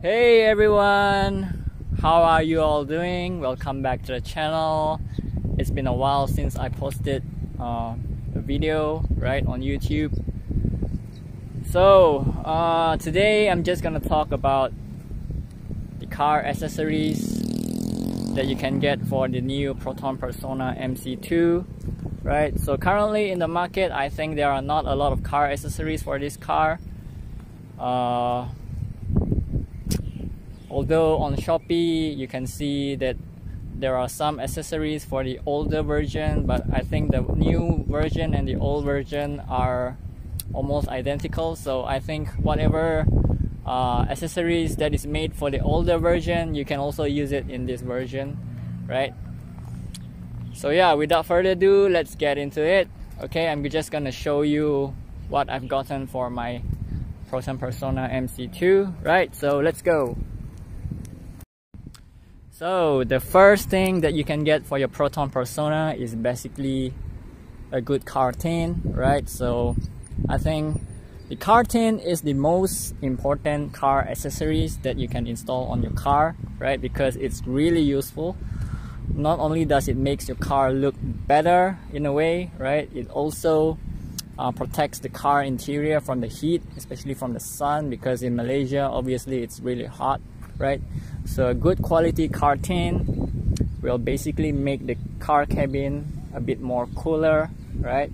Hey everyone, how are you all doing? Welcome back to the channel. It's been a while since I posted a video right on YouTube. So today I'm just gonna talk about the car accessories that you can get for the new Proton Persona MC2. Right, so currently in the market I think there are not a lot of car accessories for this car. Although on Shopee you can see that there are some accessories for the older version, but I think the new version and the old version are almost identical. So I think whatever accessories that is made for the older version, you can also use it in this version, right? So yeah, without further ado, let's get into it. Okay, I'm just gonna show you what I've gotten for my Proton Persona MC2, right? So let's go. So the first thing that you can get for your Proton Persona is basically a good curtain, right? So I think the curtain is the most important car accessories that you can install on your car, right? Because it's really useful. Not only does it make your car look better in a way, right? It also protects the car interior from the heat, especially from the sun, because in Malaysia obviously it's really hot, right? So a good quality curtain will basically make the car cabin a bit more cooler, right?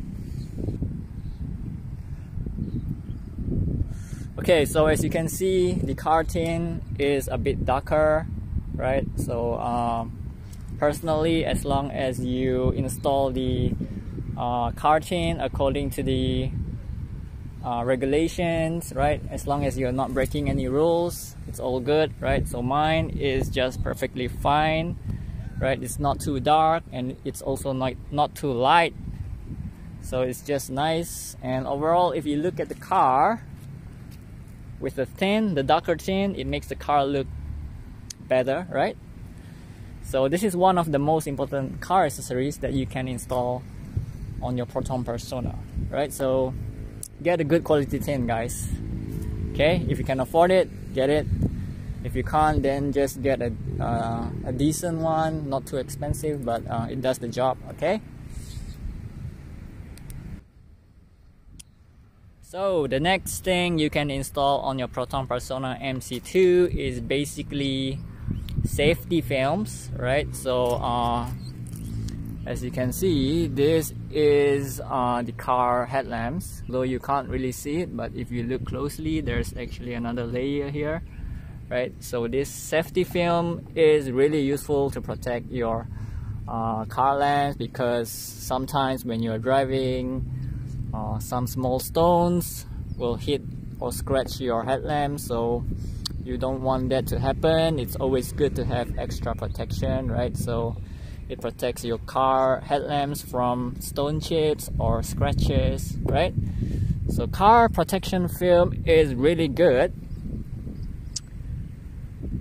Okay, so as you can see, the curtain is a bit darker, right? So personally, as long as you install the curtain according to the regulations, right? As long as you're not breaking any rules, it's all good, right? So mine is just perfectly fine, right? It's not too dark and it's also not too light, so it's just nice. And overall, if you look at the car with the darker tint, it makes the car look better, right? So this is one of the most important car accessories that you can install on your Proton Persona, right? So get a good quality tint, guys. Okay, if you can afford it, get it. If you can't, then just get a decent one, not too expensive, but it does the job. Okay. So the next thing you can install on your Proton Persona MC2 is basically safety films, right? So as you can see, this is the car headlamps, though you can't really see it, but if you look closely, there's actually another layer here, right? So this safety film is really useful to protect your car lamps, because sometimes when you're driving, some small stones will hit or scratch your headlamp, so you don't want that to happen. It's always good to have extra protection, right? So it protects your car headlamps from stone chips or scratches, right? So car protection film is really good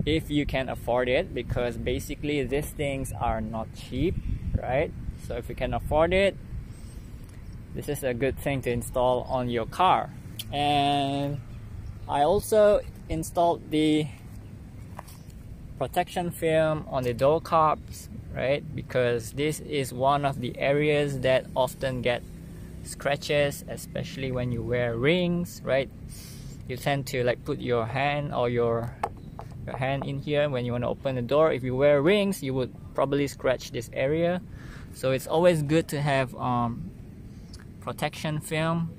if you can afford it, because basically these things are not cheap, right? So if you can afford it, this is a good thing to install on your car. And I also installed the protection film on the door caps, right? Because this is one of the areas that often get scratches, especially when you wear rings, right? You tend to like put your hand or your hand in here when you want to open the door. If you wear rings, you would probably scratch this area. So it's always good to have protection film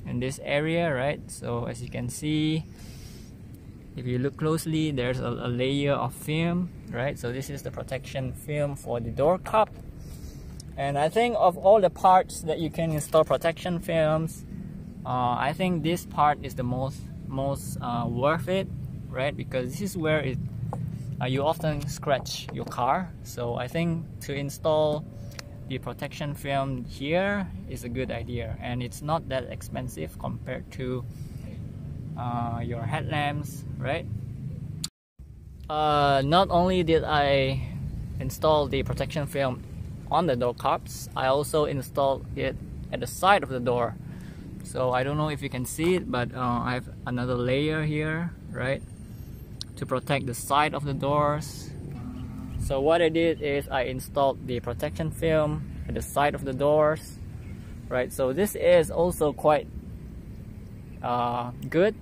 in this area, right? So as you can see, if you look closely, there's a layer of film, right? So this is the protection film for the door cup. And I think of all the parts that you can install protection films, I think this part is the most worth it, right? Because this is where you often scratch your car. So I think to install the protection film here is a good idea, and it's not that expensive compared to your headlamps, right? Not only did I install the protection film on the door caps, I also installed it at the side of the door. So I don't know if you can see it, but I have another layer here, right, to protect the side of the doors. So what I did is I installed the protection film at the side of the doors, right? So this is also quite good.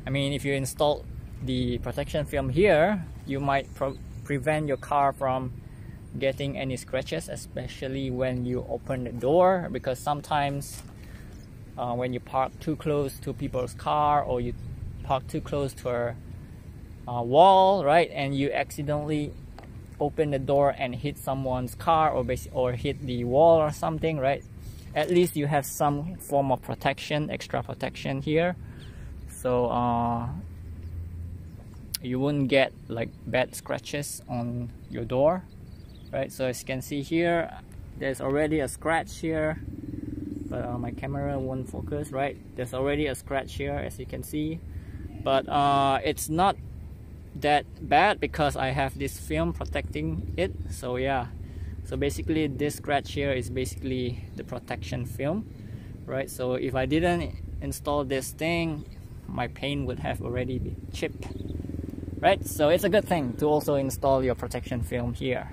I mean, if you install the protection film here, you might prevent your car from getting any scratches, especially when you open the door, because sometimes when you park too close to people's car, or you park too close to a wall, right, and you accidentally open the door and hit someone's car, or hit the wall or something, right? At least you have some form of protection, extra protection here, so you wouldn't get like bad scratches on your door, right? So as you can see here, there's already a scratch here, but my camera won't focus, right? There's already a scratch here, as you can see, but it's not that bad because I have this film protecting it. So yeah, so basically this scratch here is basically the protection film, right? So if I didn't install this thing, my paint would have already been chipped, right? So it's a good thing to also install your protection film here,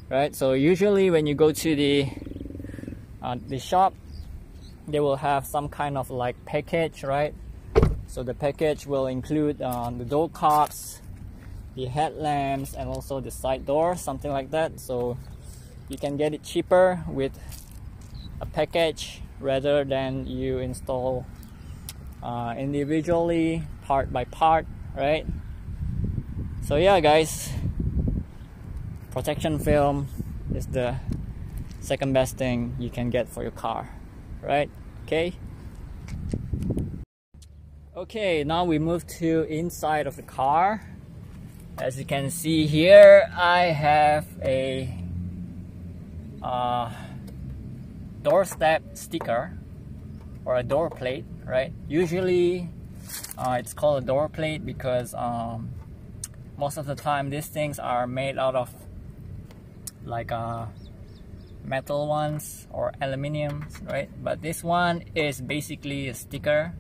right? So usually when you go to the shop, they will have some kind of like package, right? So the package will include the door caps, the headlamps, and also the side door, something like that. So you can get it cheaper with a package rather than you install individually, part by part, right? So yeah guys, protection film is the second best thing you can get for your car, right? Okay, now we move to inside of the car. As you can see here, I have a doorstep sticker or a door plate, right? Usually it's called a door plate because most of the time these things are made out of like metal ones or aluminium, right? But this one is basically a sticker,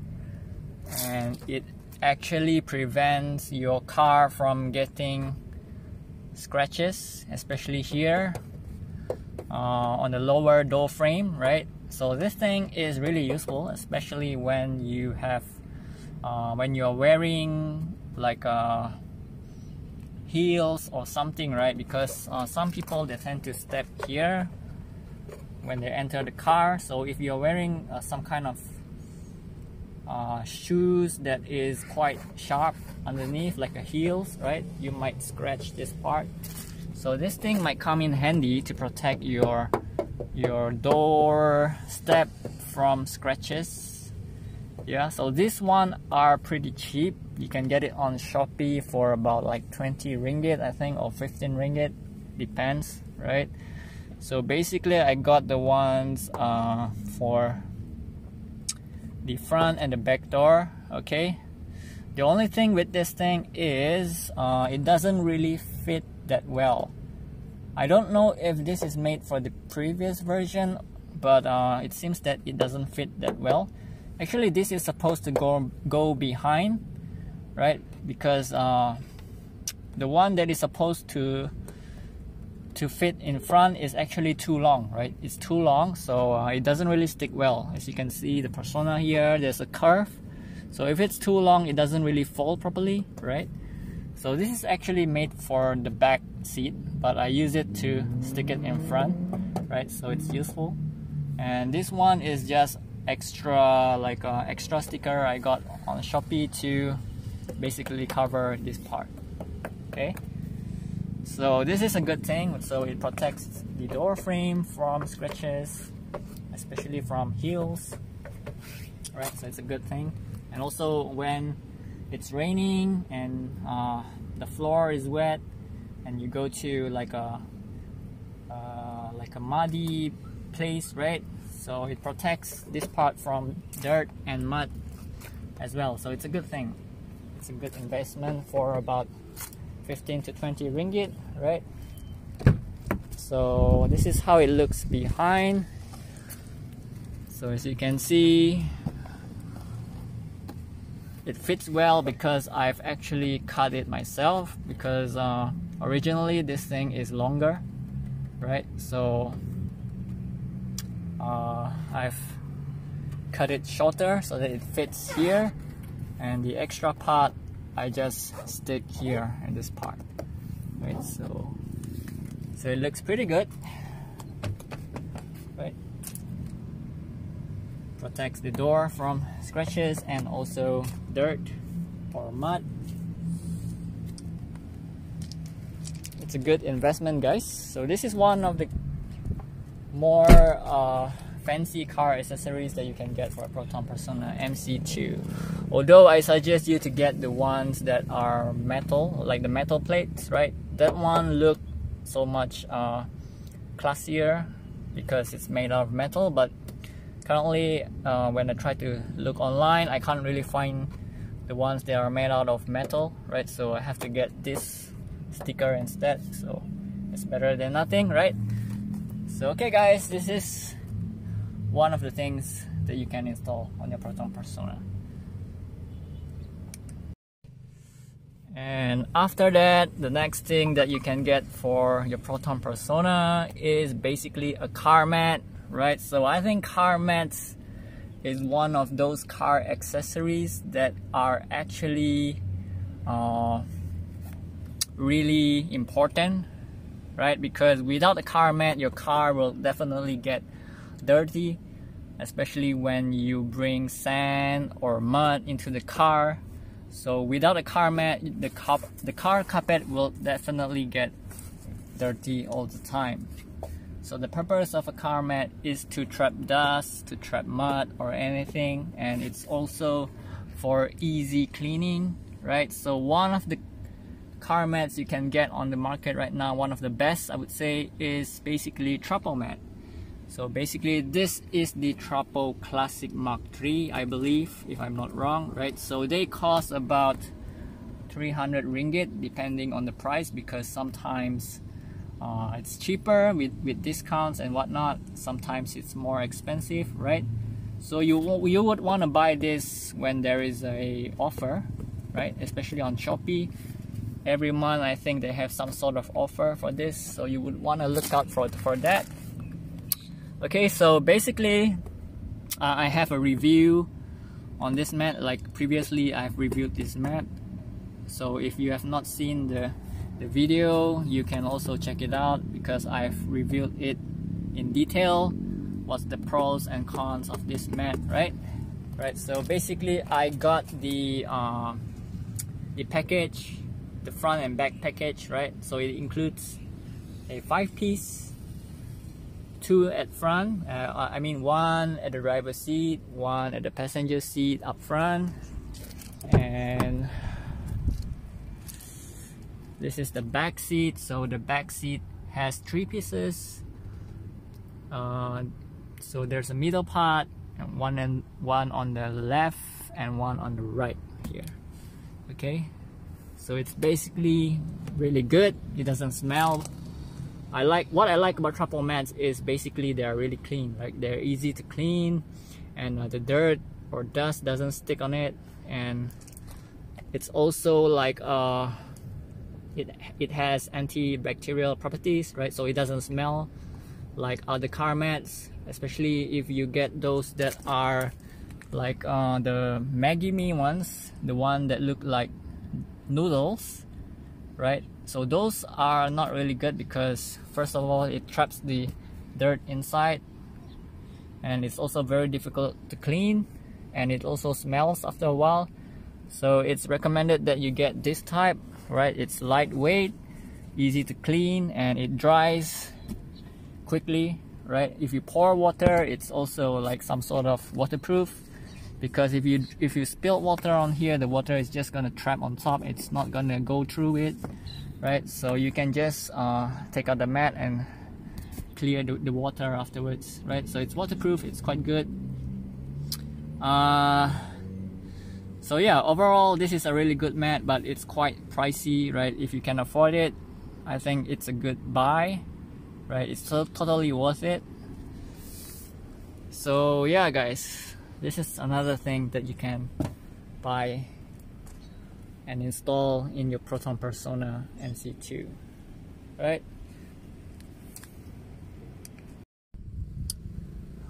and it actually prevents your car from getting scratches, especially here on the lower door frame, right? So this thing is really useful, especially when you have when you're wearing like heels or something, right? Because some people, they tend to step here when they enter the car. So if you're wearing some kind of shoes that is quite sharp underneath, like a heels, right, you might scratch this part. So this thing might come in handy to protect your door step from scratches. Yeah, so this one are pretty cheap. You can get it on Shopee for about like 20 ringgit, I think, or 15 ringgit, depends, right? So basically I got the ones for the front and the back door. Okay, the only thing with this thing is it doesn't really fit that well. I don't know if this is made for the previous version, but it seems that it doesn't fit that well. Actually, this is supposed to go behind, right? Because the one that is supposed to fit in front is actually too long, right? It's too long, so it doesn't really stick well. As you can see, the Persona here, there's a curve, so if it's too long, it doesn't really fold properly, right? So this is actually made for the back seat, but I use it to stick it in front, right? So it's useful. And this one is just extra, like extra sticker I got on Shopee to basically cover this part. Okay, so this is a good thing. So it protects the door frame from scratches, especially from heels, right? So it's a good thing. And also when it's raining and the floor is wet and you go to like a muddy place, right? So it protects this part from dirt and mud as well. So it's a good thing. It's a good investment for about 15 to 20 ringgit, right? So this is how it looks behind. So as you can see, it fits well because I've actually cut it myself, because originally this thing is longer, right? So I've cut it shorter so that it fits here, and the extra part I just stick here in this part, right? So it looks pretty good, right? Protects the door from scratches and also dirt or mud. It's a good investment, guys. So this is one of the more fancy car accessories that you can get for a Proton Persona MC2. Although I suggest you to get the ones that are metal, like the metal plates, right? That one look so much classier because it's made out of metal, but currently when I try to look online, I can't really find the ones that are made out of metal, right? So I have to get this sticker instead, so it's better than nothing, right? So okay guys, this is one of the things that you can install on your Proton Persona. And after that, the next thing that you can get for your Proton Persona is basically a car mat, right? So I think car mats is one of those car accessories that are actually really important, right? Because without a car mat, your car will definitely get dirty, especially when you bring sand or mud into the car. So without a car mat, the car carpet will definitely get dirty all the time. So the purpose of a car mat is to trap dust, to trap mud or anything, and it's also for easy cleaning, right? So one of the car mats you can get on the market right now, one of the best I would say, is basically Trapo mat. So basically this is the Trapo Classic Mark III, I believe, if I'm not wrong, right? So they cost about 300 ringgit depending on the price, because sometimes it's cheaper with discounts and whatnot, sometimes it's more expensive, right? So you would want to buy this when there is a offer, right? Especially on Shopee. Every month I think they have some sort of offer for this, so you would want to look out for that. Okay, so basically I have a review on this mat. Like previously I've reviewed this mat, so if you have not seen the video, you can also check it out, because I've reviewed it in detail, what's the pros and cons of this mat, right? So basically I got the package, the front and back package, right? So it includes a 5-piece, 2 at front, I mean 1 at the driver's seat, 1 at the passenger seat up front, and this is the back seat. So the back seat has 3 pieces. So there's a middle part, and one on the left and one on the right here. Okay, so it's basically really good. It doesn't smell. What I like about Trapo mats is basically they are really clean. Like they're easy to clean, and the dirt or dust doesn't stick on it, and it's also like it has antibacterial properties, right? So it doesn't smell like other car mats, especially if you get those that are like the Maggi Me ones, the one that look like noodles, right? So those are not really good, because first of all it traps the dirt inside, and it's also very difficult to clean, and it also smells after a while. So it's recommended that you get this type, right? It's lightweight, easy to clean, and it dries quickly, right? If you pour water, it's also like some sort of waterproof, because if you spill water on here, the water is just gonna trap on top, it's not gonna go through it, right? So you can just take out the mat and clear the water afterwards, right? So it's waterproof, it's quite good. So yeah, overall this is a really good mat, but it's quite pricey, right? If you can afford it, I think it's a good buy, right? It's totally worth it. So yeah guys, this is another thing that you can buy and install in your Proton Persona MC2, right?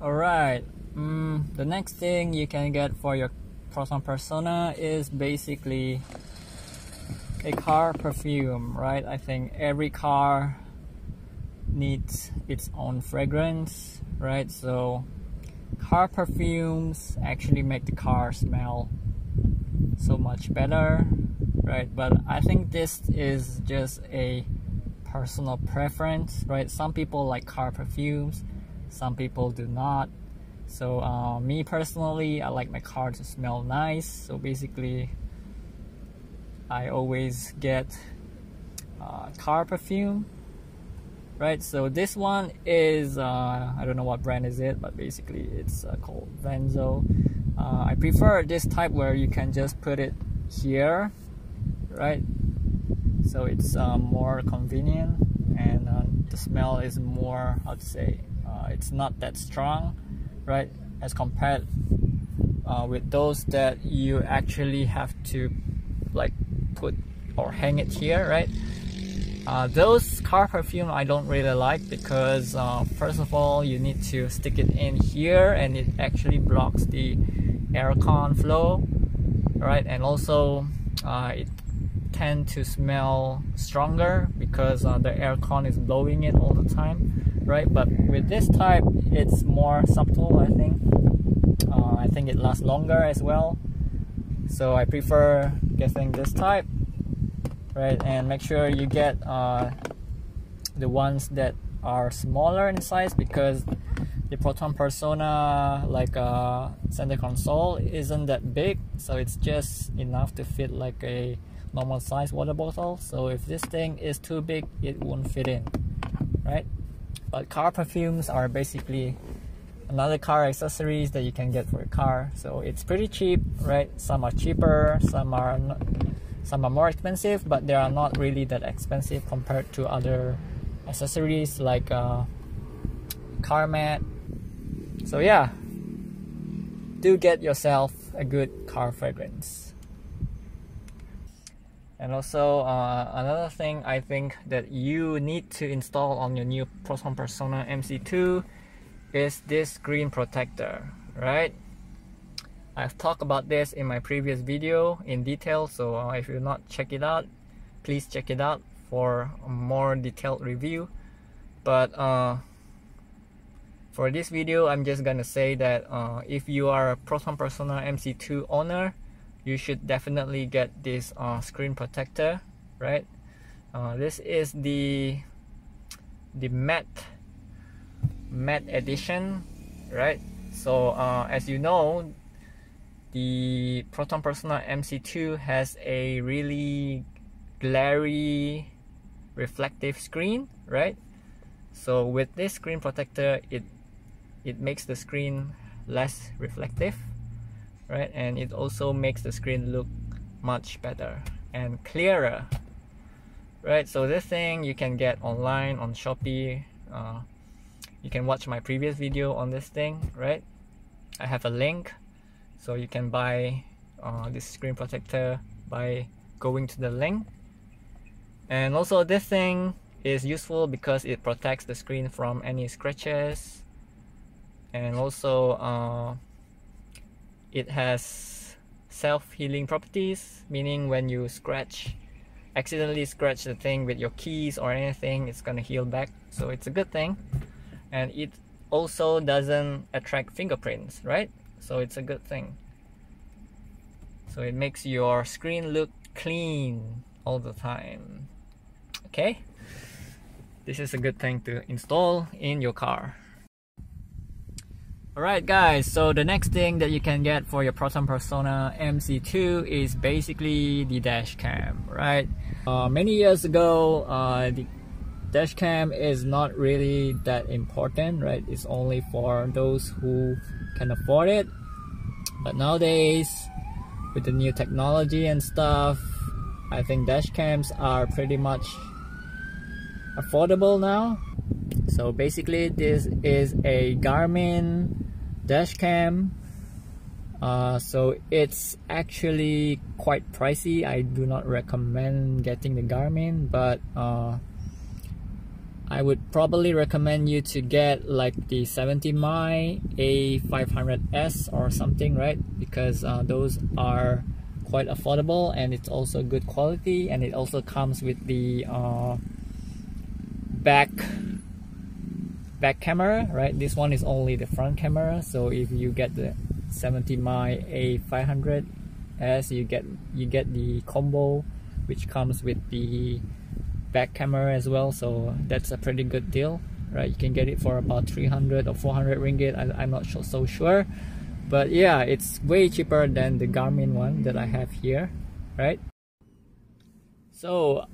Alright, the next thing you can get for your Proton Persona is basically a car perfume, right? I think every car needs its own fragrance, right? So car perfumes actually make the car smell so much better, right? But I think this is just a personal preference, right? Some people like car perfumes, some people do not. So me personally, I like my car to smell nice, so basically I always get car perfume, right? So this one is I don't know what brand is it, but basically it's called Venzo. I prefer this type where you can just put it here, right? So it's more convenient, and the smell is more, I'd say, it's not that strong, right, as compared with those that you actually have to like put or hang it here, right? Those car perfume I don't really like, because first of all you need to stick it in here and it actually blocks the aircon flow, right? And also it tends to smell stronger because the aircon is blowing it all the time, right? But with this type it's more subtle, I think. I think it lasts longer as well, so I prefer getting this type, right? And make sure you get the ones that are smaller in size, because the Proton Persona, like center console, isn't that big, so it's just enough to fit like a normal size water bottle. So if this thing is too big, it won't fit in, right? But car perfumes are basically another car accessories that you can get for a car, so it's pretty cheap, right? Some are cheaper, some are more expensive, but they are not really that expensive compared to other accessories like car mat. So yeah, do get yourself a good car fragrance. And also another thing I think that you need to install on your new Proton Persona MC2 is this screen protector, right? I've talked about this in my previous video in detail, so if you've not checked it out, please check it out for a more detailed review. But for this video, I'm just gonna say that if you are a Proton Persona MC2 owner, you should definitely get this screen protector, right? This is the matte edition, right? So as you know, the Proton Persona MC2 has a really glary reflective screen, right? So with this screen protector, it makes the screen less reflective, right? And it also makes the screen look much better and clearer, right? So this thing you can get online on Shopee. You can watch my previous video on this thing, right? I have a link, so you can buy this screen protector by going to the link. And also this thing is useful because it protects the screen from any scratches, and also it has self-healing properties, meaning when you accidentally scratch the thing with your keys or anything, it's gonna heal back, so it's a good thing. And it also doesn't attract fingerprints, right? So it's a good thing. So it makes your screen look clean all the time. Okay, this is a good thing to install in your car. Alright guys, so the next thing that you can get for your Proton Persona MC2 is basically the Dashcam, right? Many years ago, the Dashcam is not really that important, right? It's only for those who can afford it. But nowadays, with the new technology and stuff, I think Dashcams are pretty much affordable now. So basically this is a Garmin Dashcam So it's actually quite pricey. I do not recommend getting the Garmin, but I would probably recommend you to get like the 70mm A500S or something, right? Because those are quite affordable and it's also good quality, and it also comes with the back camera, right? This one is only the front camera, so if you get the 70mm A500S, you get the combo which comes with the back camera as well, so that's a pretty good deal, right? You can get it for about 300 or 400 ringgit. I'm not so sure, but yeah, it's way cheaper than the Garmin one that I have here, right? So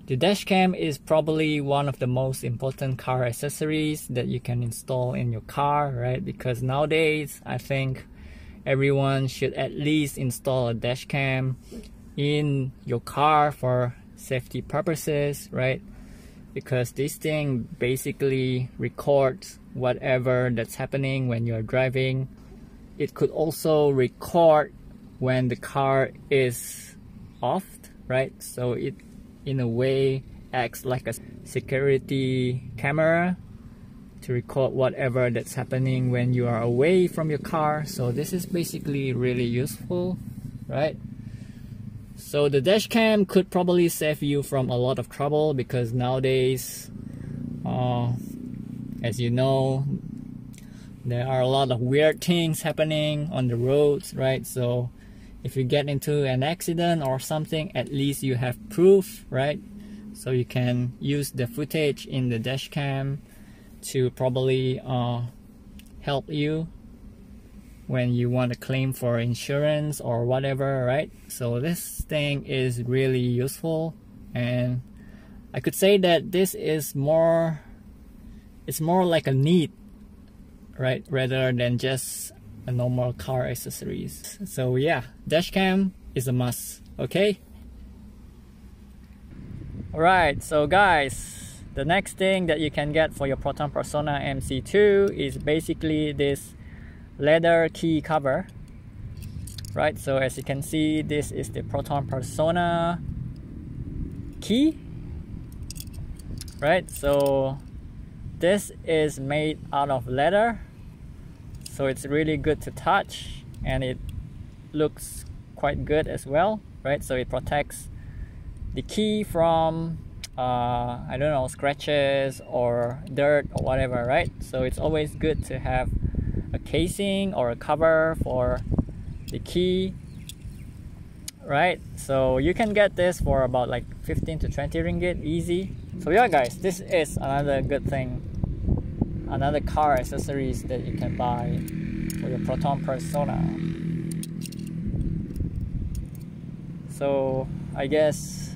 the dashcam is probably one of the most important car accessories that you can install in your car, right? Because nowadays I think everyone should at least install a dashcam in your car for safety purposes, right? Because this thing basically records whatever that's happening when you're driving. It could also record when the car is off, right? So it in a way acts like a security camera to record whatever that's happening when you are away from your car. So this is basically really useful, right? So the dashcam could probably save you from a lot of trouble, because nowadays, as you know, there are a lot of weird things happening on the roads, right? So if you get into an accident or something, at least you have proof, right? So you can use the footage in the dashcam to probably help you when you want to claim for insurance or whatever, right? So this thing is really useful, and I could say that this is more, it's more like a need, right, rather than just a normal car accessories. So yeah, dashcam is a must, okay? Alright, so guys, the next thing that you can get for your Proton Persona MC2 is basically this leather key cover, right? So as you can see, this is the Proton Persona key, right? So this is made out of leather, so it's really good to touch, and it looks quite good as well, right? So it protects the key from I don't know, scratches or dirt or whatever, right? So it's always good to have a casing or a cover for the key, right? So you can get this for about like 15 to 20 ringgit easy. So yeah guys, this is another good thing, another car accessories that you can buy for your Proton Persona. So I guess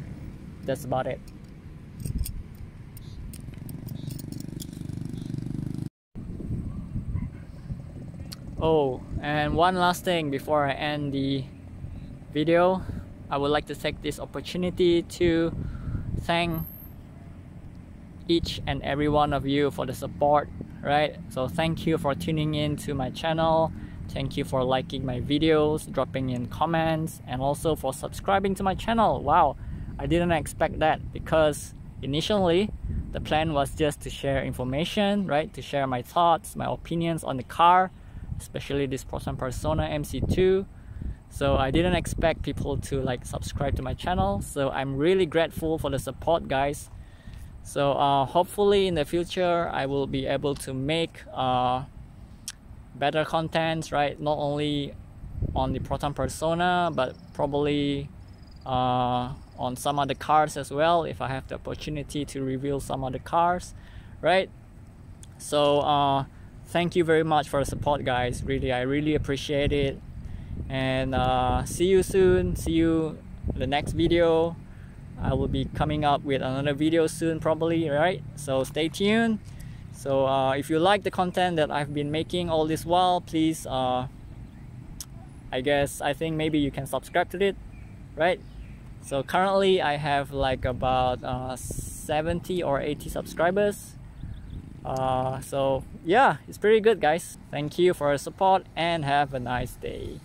that's about it. Oh, and one last thing before I end the video, I would like to take this opportunity to thank each and every one of you for the support, right? So thank you for tuning in to my channel, thank you for liking my videos, dropping in comments, and also for subscribing to my channel. Wow, I didn't expect that, because initially the plan was just to share information, right? To share my thoughts, my opinions on the car, especially this Proton Persona MC2. So I didn't expect people to like subscribe to my channel, so I'm really grateful for the support, guys. So hopefully in the future I will be able to make better content, right? Not only on the Proton Persona, but probably on some other cars as well, if I have the opportunity to reveal some other cars, right? So thank you very much for the support, guys. Really, I really appreciate it. And see you soon. See you in the next video. I will be coming up with another video soon probably, right? So stay tuned. So if you like the content that I've been making all this while, please I think maybe you can subscribe to it, right? So currently I have like about 70 or 80 subscribers, So yeah, it's pretty good, guys. Thank you for your support and have a nice day.